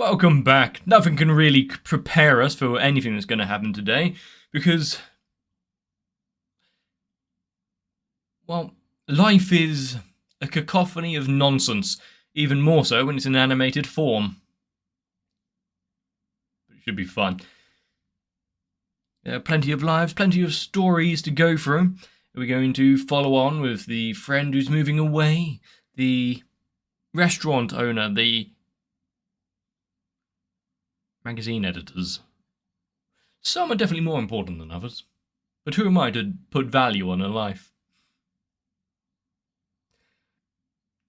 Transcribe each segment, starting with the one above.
Welcome back. Nothing can really prepare us for anything that's going to happen today because, well, life is a cacophony of nonsense, even more so when it's in animated form. It should be fun. There are plenty of lives, plenty of stories to go through. We're going to follow on with the friend who's moving away, the restaurant owner, the magazine editors. Some are definitely more important than others, but who am I to put value on a life?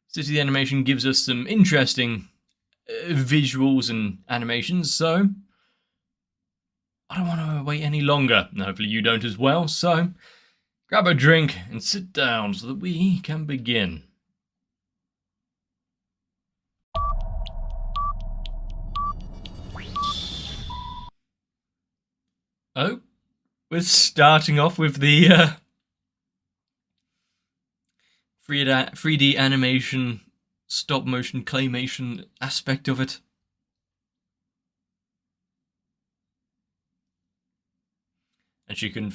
City Animation gives us some interesting visuals and animations, so I don't want to wait any longer, and hopefully you don't as well, so grab a drink and sit down so that we can begin. Oh, we're starting off with the 3D animation, stop motion claymation aspect of it. And she can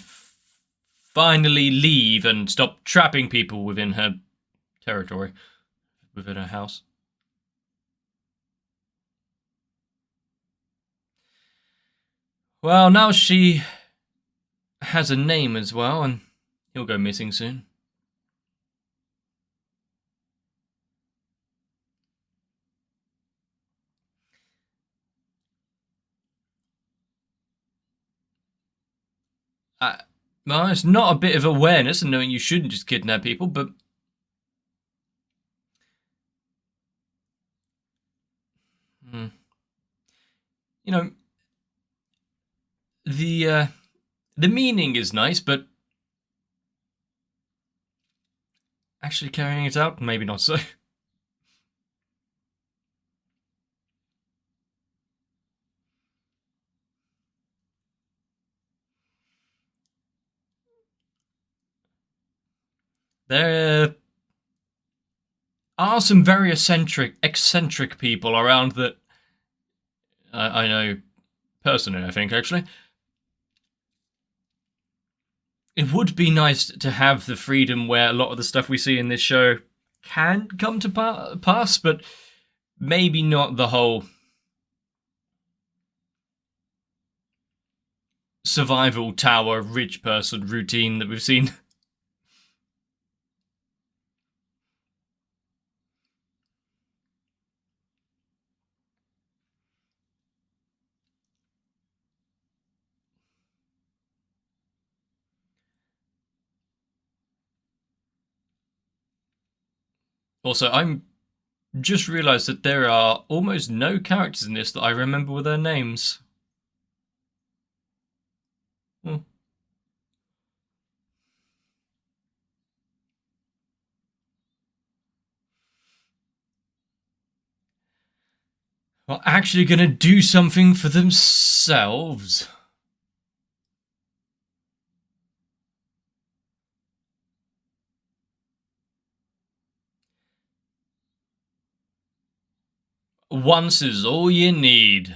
finally leave and stop trapping people within her territory, within her house. Well, now she has a name as well, and he'll go missing soon. Well, it's not a bit of awareness and knowing you shouldn't just kidnap people, but you know, the meaning is nice, but actually carrying it out, maybe not so. There are some very eccentric people around that I know personally, I think, actually. It would be nice to have the freedom where a lot of the stuff we see in this show can come to pass, but maybe not the whole survival tower rich person routine that we've seen. Also, I'm just realised that there are almost no characters in this that I remember with their names. Hmm. Are actually gonna do something for themselves. Once is all you need.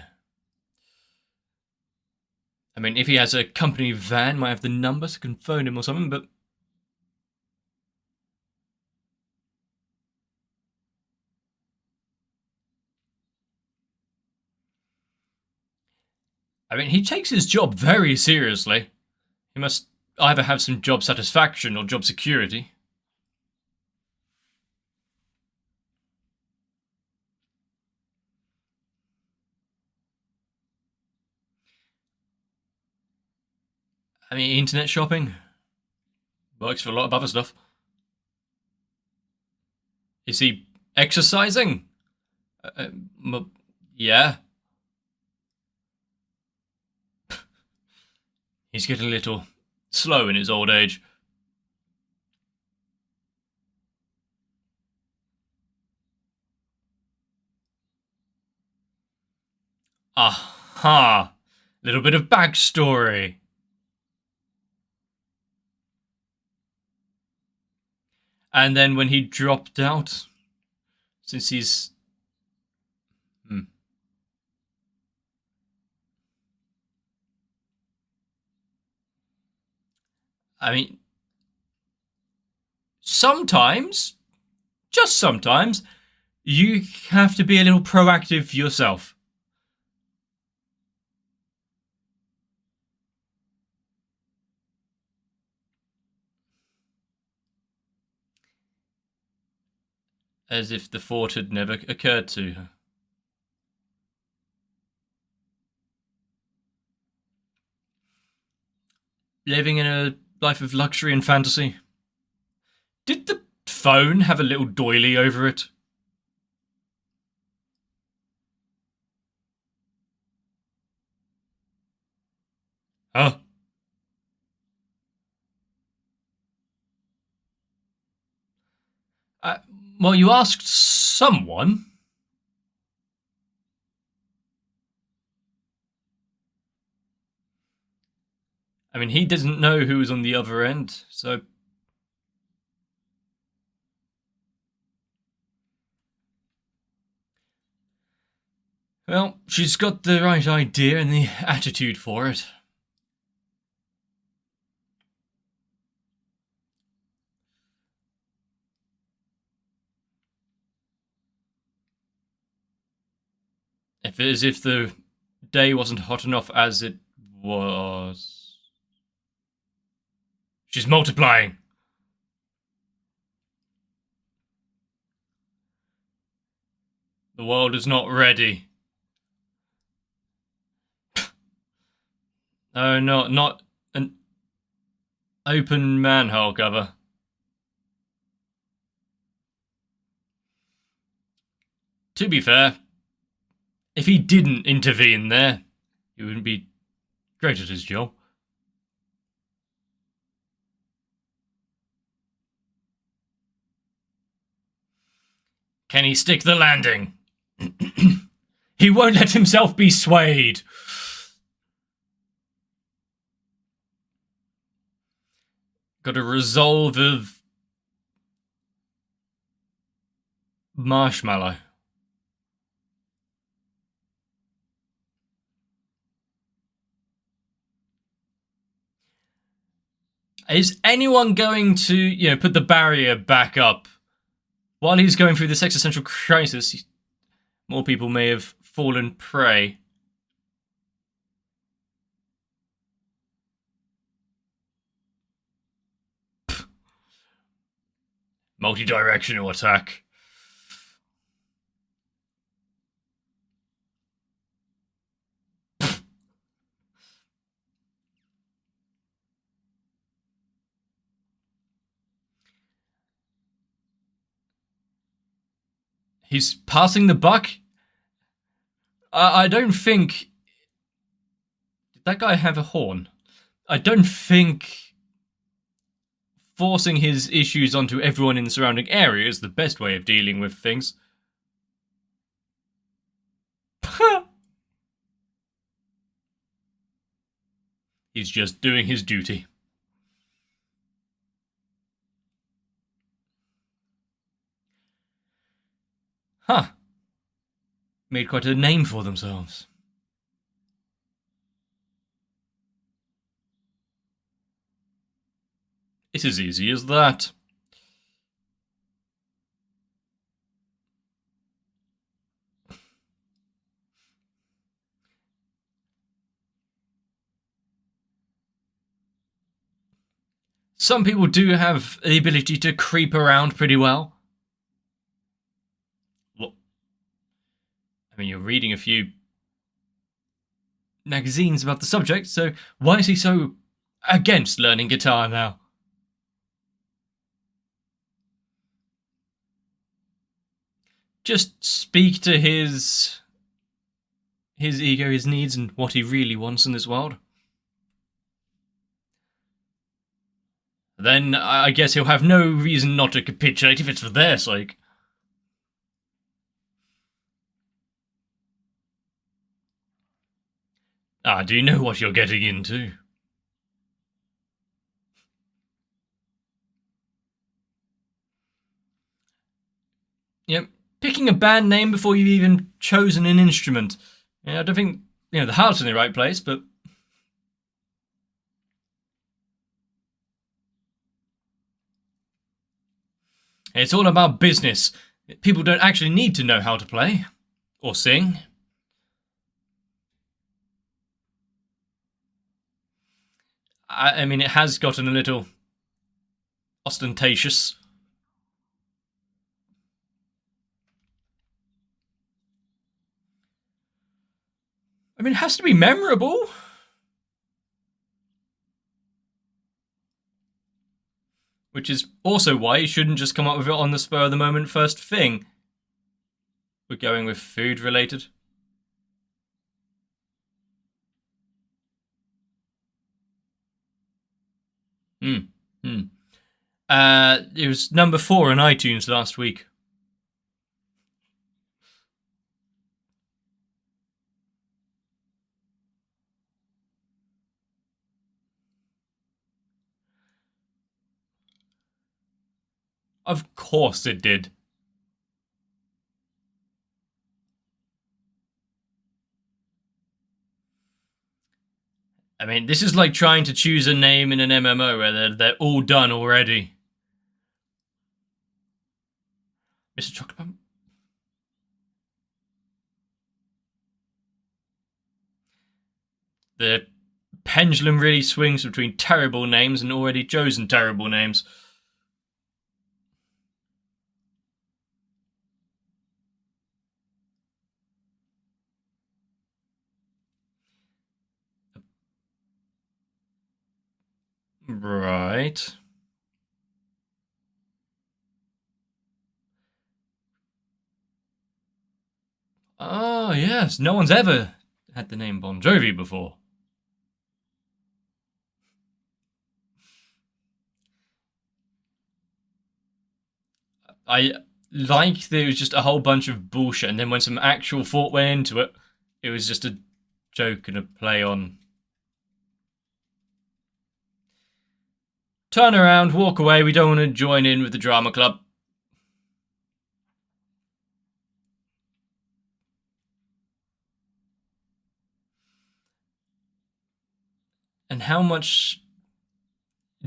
I mean, if he has a company van, might have the number so can phone him or something, but I mean, he takes his job very seriously. He must either have some job satisfaction or job security. I mean, internet shopping works for a lot of other stuff. Is he exercising? Yeah. He's getting a little slow in his old age. Aha! Little bit of backstory. And then when he dropped out, since he's I mean, sometimes, just sometimes, you have to be a little proactive yourself. As if the thought had never occurred to her. Living in a life of luxury and fantasy. Did the phone have a little doily over it? Huh? Well, you asked someone. I mean, he didn't know who was on the other end, so... Well, she's got the right idea and the attitude for it. As if the day wasn't hot enough as it was. She's multiplying. The world is not ready. Oh, not an open manhole cover. To be fair, if he didn't intervene there, he wouldn't be great at his job. Can he stick the landing? He won't let himself be swayed. Got a resolve of marshmallow. Is anyone going to, put the barrier back up? While he's going through this existential crisis, more people may have fallen prey. Multi-directional attack. He's passing the buck? I don't think... Did that guy have a horn? I don't think forcing his issues onto everyone in the surrounding area is the best way of dealing with things. He's just doing his duty. Huh. Made quite a name for themselves. It's as easy as that. Some people do have the ability to creep around pretty well. I mean, you're reading a few magazines about the subject, so why is he so against learning guitar now? Just speak to his ego, his needs, and what he really wants in this world. Then I guess he'll have no reason not to capitulate if it's for their sake. Do you know what you're getting into? Yep, picking a band name before you've even chosen an instrument. Yeah, I don't think, the heart's in the right place, but... It's all about business. People don't actually need to know how to play or sing. I mean, it has gotten a little ostentatious. I mean, it has to be memorable. Which is also why you shouldn't just come up with it on the spur of the moment first thing. We're going with food related. It was number 4 on iTunes last week. Of course it did. I mean, this is like trying to choose a name in an MMO where they're all done already. Mr. Chocolate Bump? The pendulum really swings between terrible names and already chosen terrible names. Right. Oh, yes. No one's ever had the name Bon Jovi before. I like there was just a whole bunch of bullshit, and then when some actual thought went into it, it was just a joke and a play on. Turn around, walk away, we don't want to join in with the drama club. And how much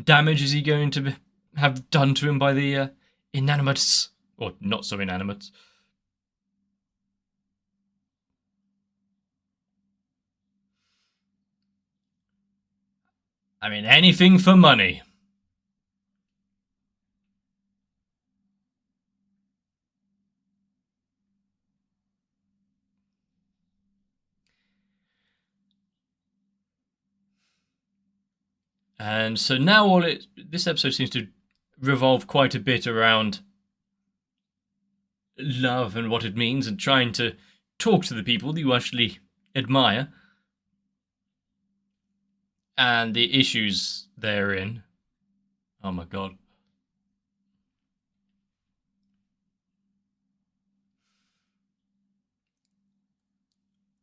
damage is he going to have done to him by the inanimates? Or not so inanimates. I mean, anything for money. And so now this episode seems to revolve quite a bit around love and what it means, and trying to talk to the people that you actually admire and the issues therein. Oh my god.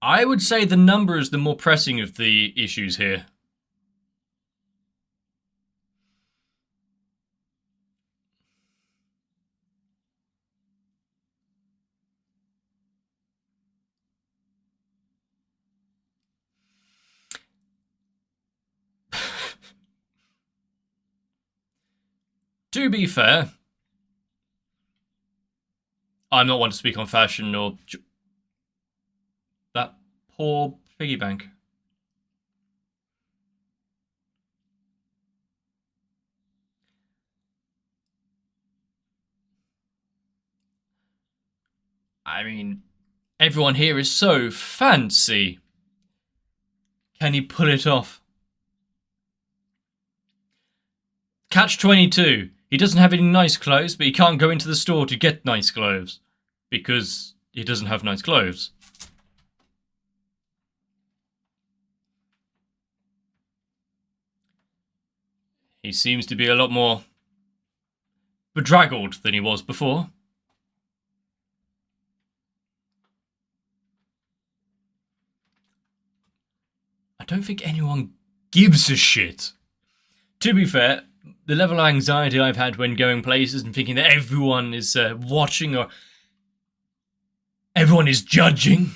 I would say the number is the more pressing of the issues here. To be fair, I'm not one to speak on fashion or that poor piggy bank. I mean, everyone here is so fancy. Can he pull it off? Catch-22. He doesn't have any nice clothes, but he can't go into the store to get nice clothes because he doesn't have nice clothes. He seems to be a lot more bedraggled than he was before. I don't think anyone gives a shit. To be fair, the level of anxiety I've had when going places and thinking that everyone is watching or everyone is judging.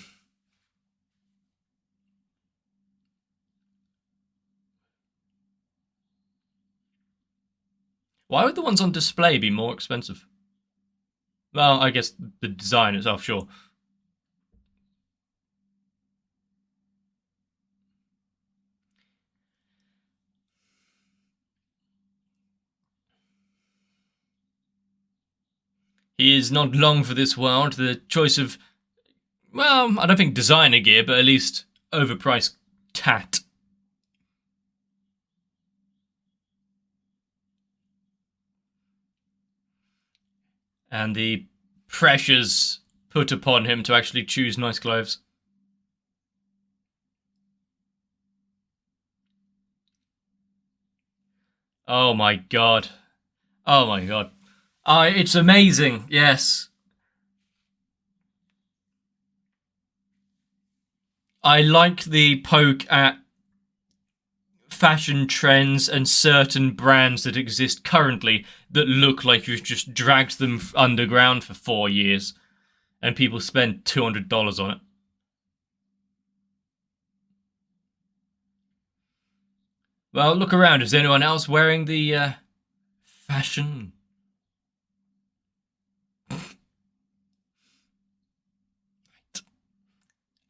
Why would the ones on display be more expensive? Well, I guess the design itself, sure. He is not long for this world. The choice of, well, I don't think designer gear, but at least overpriced tat. And the pressures put upon him to actually choose nice clothes. Oh my god. Oh my god. It's amazing, yes. I like the poke at fashion trends and certain brands that exist currently that look like you've just dragged them underground for 4 years and people spend $200 on it. Well, look around. Is anyone else wearing the fashion?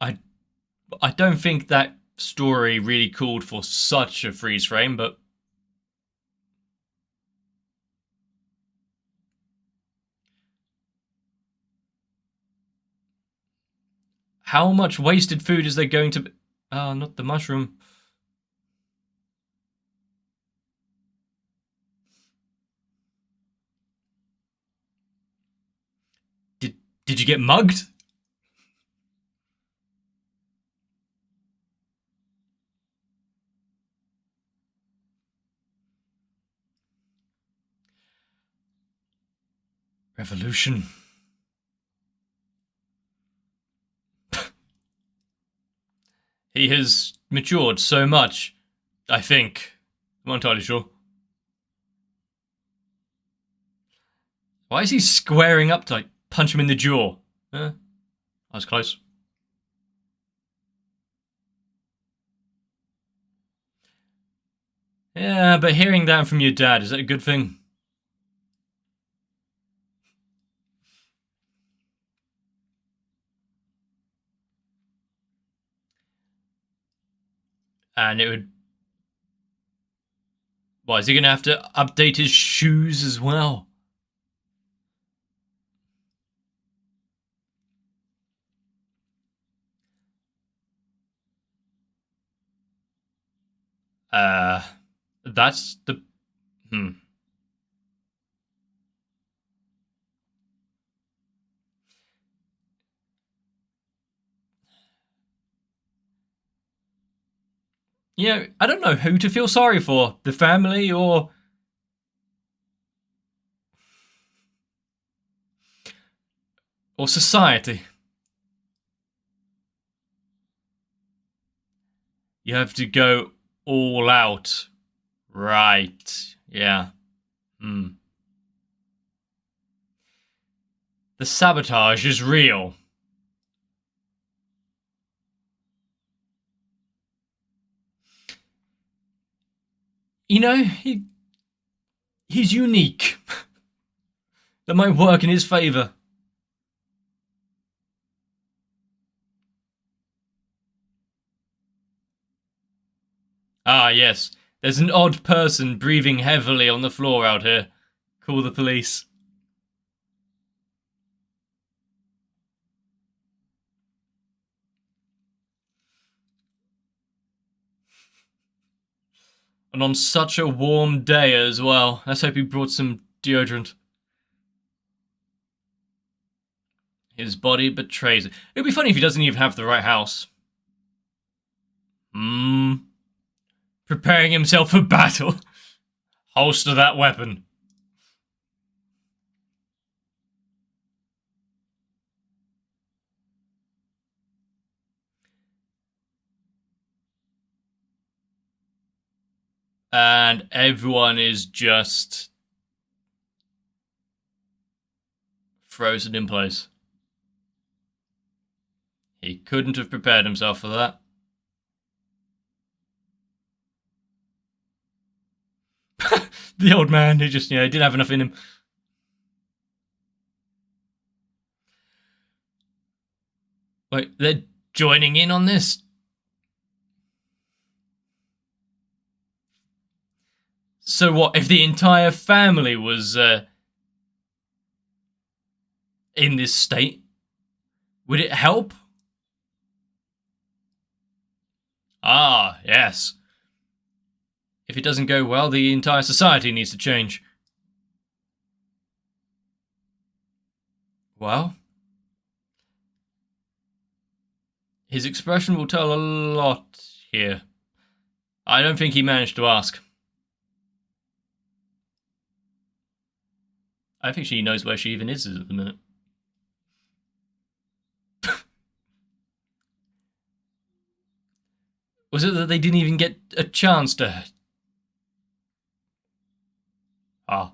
I I don't think that story really called for such a freeze frame, but how much wasted food is there going to be? Oh, not the mushroom. Did did you get mugged? Revolution. He has matured so much, I think. I'm not entirely sure. Why is he squaring up to like punch him in the jaw? That was close. Yeah, but hearing that from your dad, is that a good thing? And it would. What, is he going to have to update his shoes as well? Uh, that's the. Hmm. You know, I don't know who to feel sorry for, the family or society. You have to go all out. Right. Yeah. Hmm. The sabotage is real. You know, he's unique. That might work in his favor. Ah, yes. There's an odd person breathing heavily on the floor out here. Call the police. And on such a warm day as well. Let's hope he brought some deodorant. His body betrays it. It'd be funny if he doesn't even have the right house. Hmm. Preparing himself for battle. Holster that weapon. And everyone is just frozen in place. He couldn't have prepared himself for that. The old man, he just, didn't have enough in him. Wait, they're joining in on this? So what, if the entire family was in this state, would it help? Ah, yes. If it doesn't go well, the entire society needs to change. Well, his expression will tell a lot here. I don't think he managed to ask. I think she knows where she even is at the minute. Was it that they didn't even get a chance to... Ah.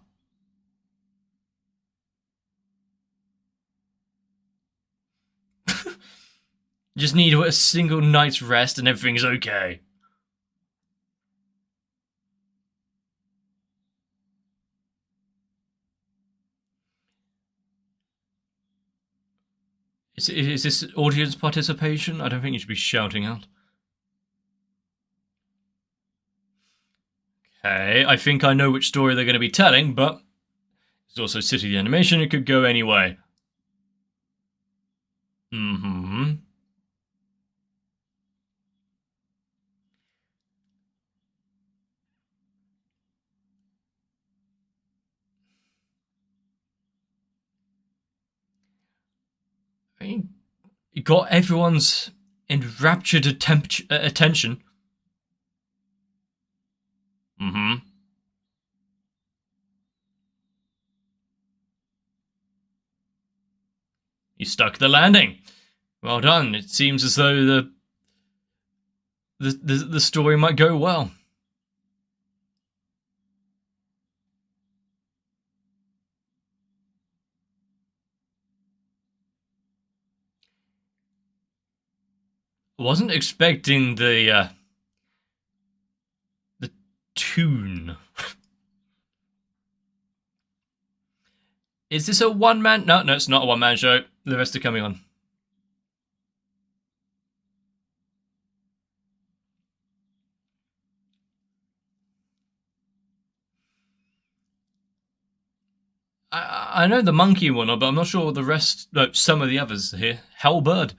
Just need a single night's rest and everything's okay. Is this audience participation? I don't think you should be shouting out. Okay, I think I know which story they're going to be telling, but it's also City the Animation, it could go any way. Mm-hmm. I mean, you got everyone's enraptured attention. Mm-hmm. You stuck the landing. Well done. It seems as though the story might go well. Wasn't expecting the tune. Is this a one-man? No, it's not a one-man show. The rest are coming on. I know the monkey one, but I'm not sure the rest. No, some of the others are here. Hellbird.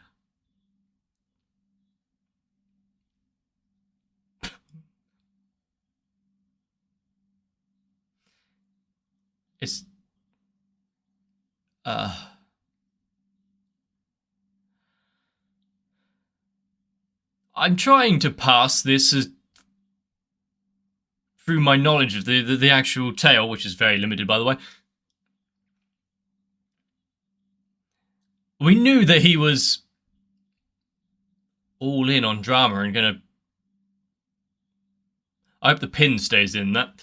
It's I'm trying to pass this as through my knowledge of the actual tale, which is very limited, by the way. We knew that he was all in on drama and gonna... I hope the pin stays in that.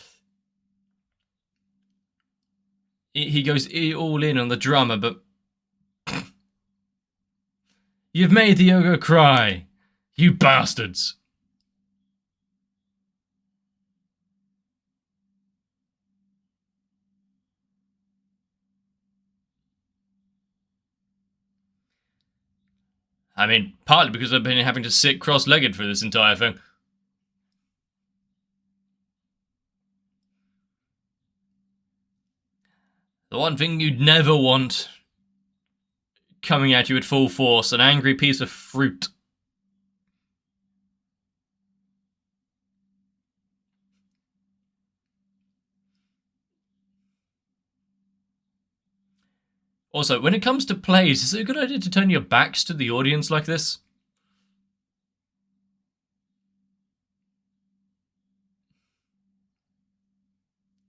He goes all in on the drama, but... You've made the ogre cry, you bastards. I mean, partly because I've been having to sit cross-legged for this entire thing. The one thing you'd never want coming at you at full force, an angry piece of fruit. Also, when it comes to plays, is it a good idea to turn your backs to the audience like this?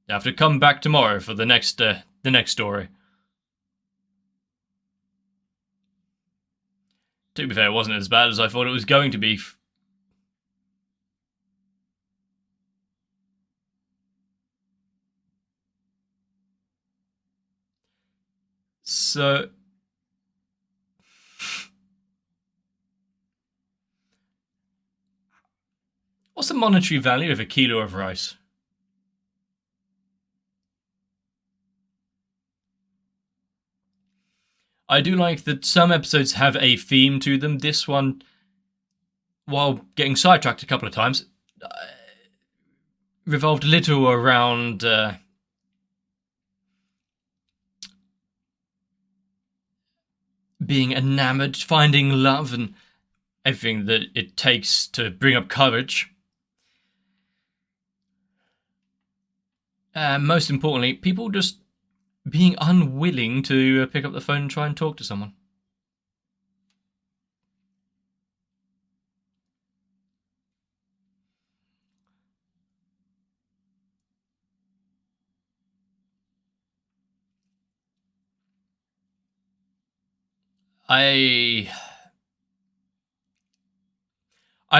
You have to come back tomorrow for the next story. To be fair, it wasn't as bad as I thought it was going to be. So... What's the monetary value of a kilo of rice? I do like that some episodes have a theme to them. This one, while getting sidetracked a couple of times, revolved a little around being enamored, finding love, and everything that it takes to bring up courage. Most importantly, people just being unwilling to pick up the phone and try and talk to someone. I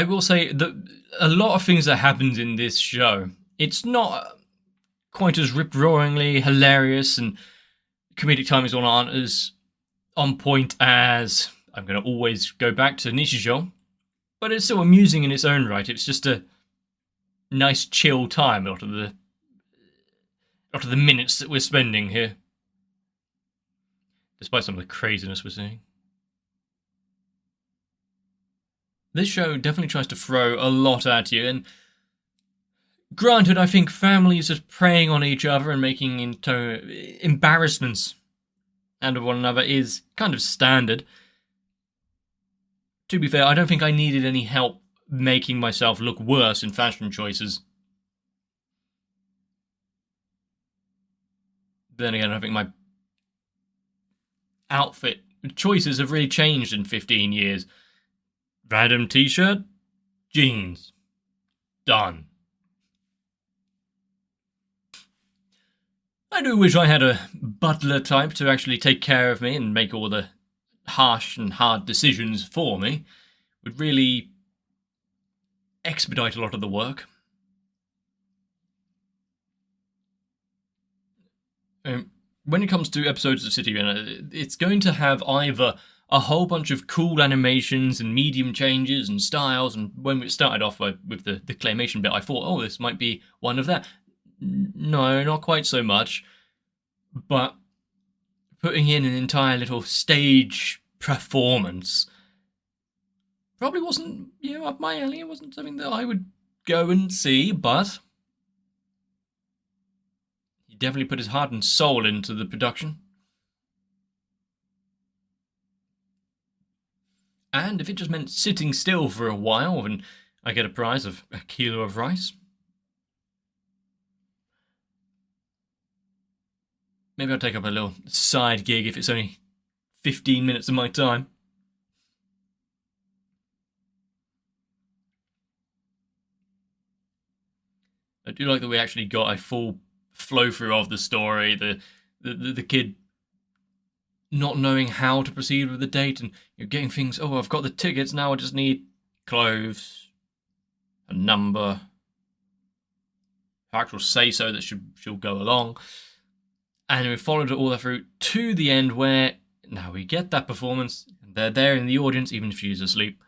will say that a lot of things that happens in this show, it's not quite as rip-roaringly hilarious, and comedic timings aren't as on point as, I'm going to always go back to Nichijou, but it's still amusing in its own right. It's just a nice chill time out of the minutes that we're spending here, despite some of the craziness we're seeing. This show definitely tries to throw a lot at you, and granted, I think families just preying on each other and making embarrassments out of one another is kind of standard. To be fair, I don't think I needed any help making myself look worse in fashion choices. Then again, I think my outfit choices have really changed in 15 years. Random t-shirt, jeans, done. I do wish I had a butler type to actually take care of me and make all the harsh and hard decisions for me. It would really expedite a lot of the work. When it comes to episodes of City Runner, it's going to have either a whole bunch of cool animations and medium changes and styles, and when we started off with the claymation bit, I thought, oh, this might be one of that. No, not quite so much, but putting in an entire little stage performance probably wasn't, up my alley. It wasn't something that I would go and see, but he definitely put his heart and soul into the production. And if it just meant sitting still for a while and I get a prize of a kilo of rice, maybe I'll take up a little side gig if it's only 15 minutes of my time. I do like that we actually got a full flow through of the story. The kid not knowing how to proceed with the date, and you're getting things. Oh, I've got the tickets now. I just need clothes, a number, her actual say so that she'll go along, and we followed it all the way through to the end where now we get that performance. And they're there in the audience, even if she's asleep.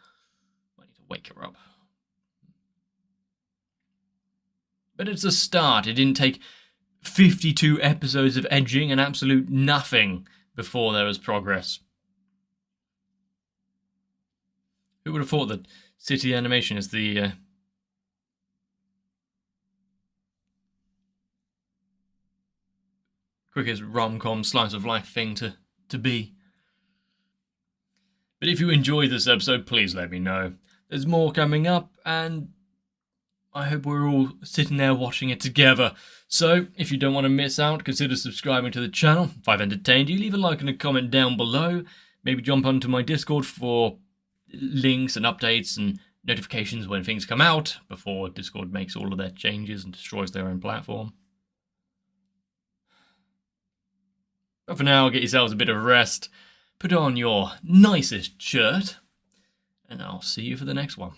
I need to wake her up. But it's a start. It didn't take 52 episodes of edging and absolute nothing before there was progress. Who would have thought that City Animation is the quickest rom-com slice of life thing to be? But if you enjoyed this episode, please let me know. There's more coming up, and I hope we're all sitting there watching it together. So, if you don't want to miss out, consider subscribing to the channel. If I've entertained you, leave a like and a comment down below. Maybe jump onto my Discord for links and updates and notifications when things come out, before Discord makes all of their changes and destroys their own platform. But for now, get yourselves a bit of rest, put on your nicest shirt, and I'll see you for the next one.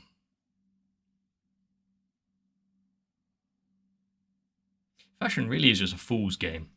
Fashion really is just a fool's game.